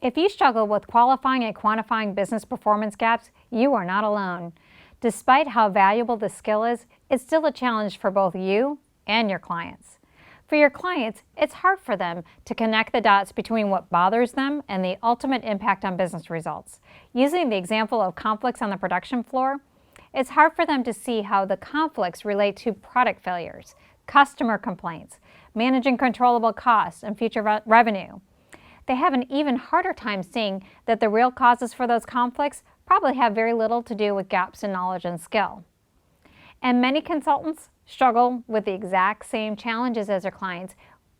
If you struggle with qualifying and quantifying business performance gaps, you are not alone. Despite how valuable this skill is, it's still a challenge for both you and your clients. For your clients, it's hard for them to connect the dots between what bothers them and the ultimate impact on business results. Using the example of conflicts on the production floor, it's hard for them to see how the conflicts relate to product failures, customer complaints, managing controllable costs, and future revenue. They have an even harder time seeing that the real causes for those conflicts probably have very little to do with gaps in knowledge and skill. And many consultants struggle with the exact same challenges as their clients,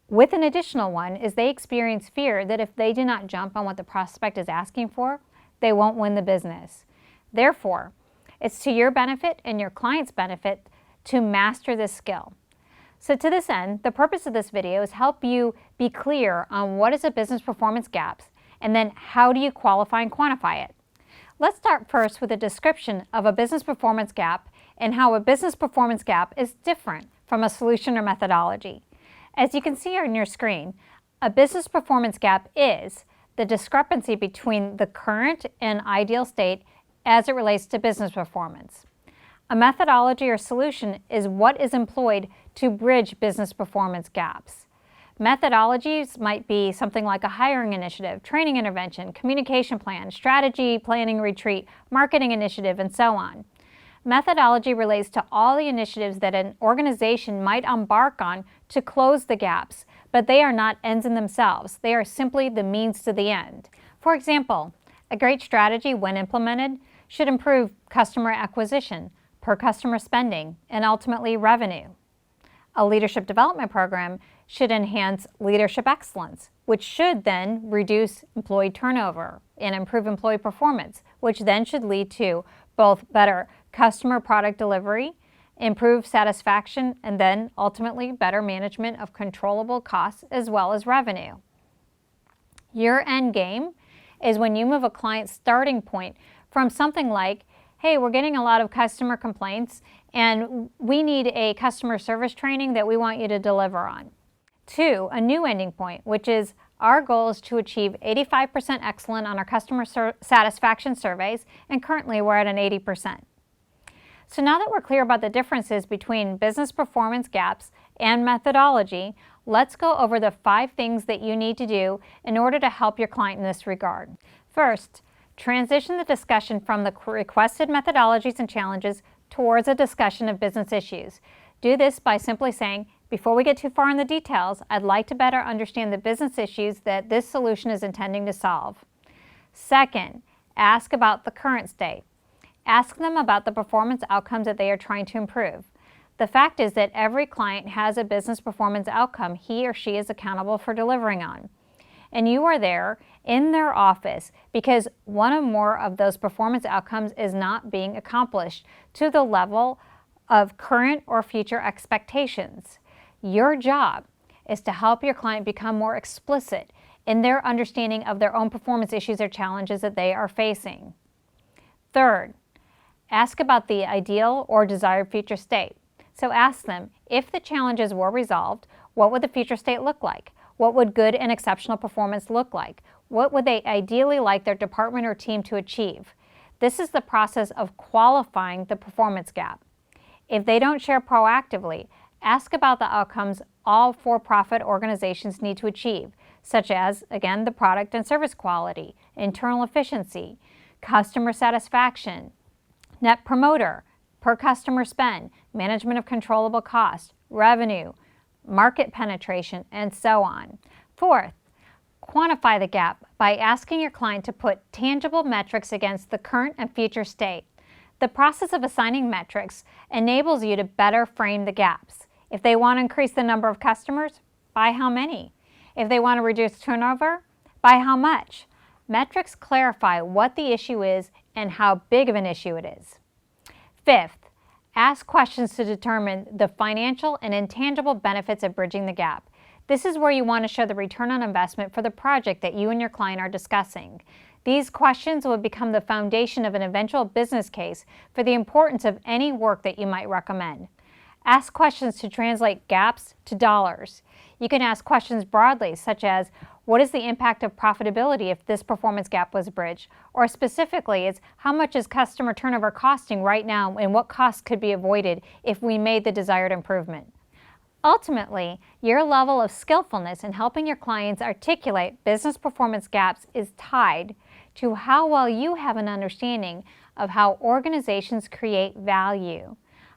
with an additional one is they experience fear that if they do not jump on what the prospect is asking for, they won't win the business. Therefore, it's to your benefit and your client's benefit to master this skill. So to this end, the purpose of this video is help you be clear on what is a business performance gap, and then how do you qualify and quantify it. Let's start first with a description of a business performance gap and how a business performance gap is different from a solution or methodology. As you can see on your screen, a business performance gap is the discrepancy between the current and ideal state as it relates to business performance. A methodology or solution is what is employed to bridge business performance gaps. Methodologies might be something like a hiring initiative, training intervention, communication plan, strategy, planning retreat, marketing initiative, and so on. Methodology relates to all the initiatives that an organization might embark on to close the gaps, but they are not ends in themselves. They are simply the means to the end. For example, a great strategy, when implemented, should improve customer acquisition, per customer spending, and ultimately revenue. A leadership development program should enhance leadership excellence, which should then reduce employee turnover and improve employee performance, which then should lead to both better customer product delivery, improved satisfaction, and then ultimately better management of controllable costs as well as revenue. Your end game is when you move a client's starting point from something like, hey, we're getting a lot of customer complaints and we need a customer service training that we want you to deliver on, to a new ending point, which is our goal is to achieve 85% excellent on our customer satisfaction surveys, and currently we're at an 80%. So now that we're clear about the differences between business performance gaps and methodology, let's go over the 5 things that you need to do in order to help your client in this regard. First, transition the discussion from the requested methodologies and challenges towards a discussion of business issues. Do this by simply saying, before we get too far in the details, I'd like to better understand the business issues that this solution is intending to solve. Second, ask about the current state. Ask them about the performance outcomes that they are trying to improve. The fact is that every client has a business performance outcome he or she is accountable for delivering on. And you are there in their office because one or more of those performance outcomes is not being accomplished to the level of current or future expectations. Your job is to help your client become more explicit in their understanding of their own performance issues or challenges that they are facing. Third, ask about the ideal or desired future state. So ask them, if the challenges were resolved, what would the future state look like? What would good and exceptional performance look like? What would they ideally like their department or team to achieve? This is the process of qualifying the performance gap. If they don't share proactively, ask about the outcomes all for-profit organizations need to achieve, such as, again, the product and service quality, internal efficiency, customer satisfaction, net promoter, per customer spend, management of controllable costs, revenue, market penetration, and so on. Fourth, quantify the gap by asking your client to put tangible metrics against the current and future state. The process of assigning metrics enables you to better frame the gaps. If they want to increase the number of customers, by how many? If they want to reduce turnover, by how much? Metrics clarify what the issue is and how big of an issue it is. Fifth, ask questions to determine the financial and intangible benefits of bridging the gap. This is where you want to show the return on investment for the project that you and your client are discussing. These questions will become the foundation of an eventual business case for the importance of any work that you might recommend. Ask questions to translate gaps to dollars. You can ask questions broadly, such as, what is the impact of profitability if this performance gap was bridged? Or specifically, it's how much is customer turnover costing right now and what costs could be avoided if we made the desired improvement? Ultimately, your level of skillfulness in helping your clients articulate business performance gaps is tied to how well you have an understanding of how organizations create value.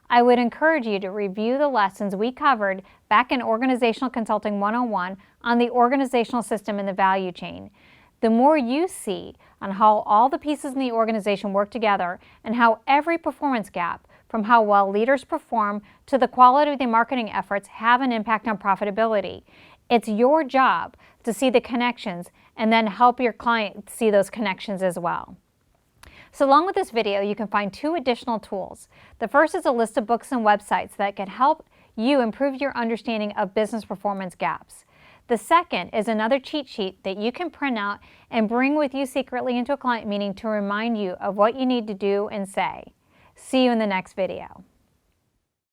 I would encourage you to review the lessons we covered back in Organizational Consulting 101 on the organizational system and the value chain. The more you see on how all the pieces in the organization work together and how every performance gap, from how well leaders perform to the quality of their marketing efforts, have an impact on profitability. It's your job to see the connections and then help your client see those connections as well. So along with this video, you can find 2 additional tools. The first is a list of books and websites that can help you improve your understanding of business performance gaps. The second is another cheat sheet that you can print out and bring with you secretly into a client meeting to remind you of what you need to do and say. See you in the next video.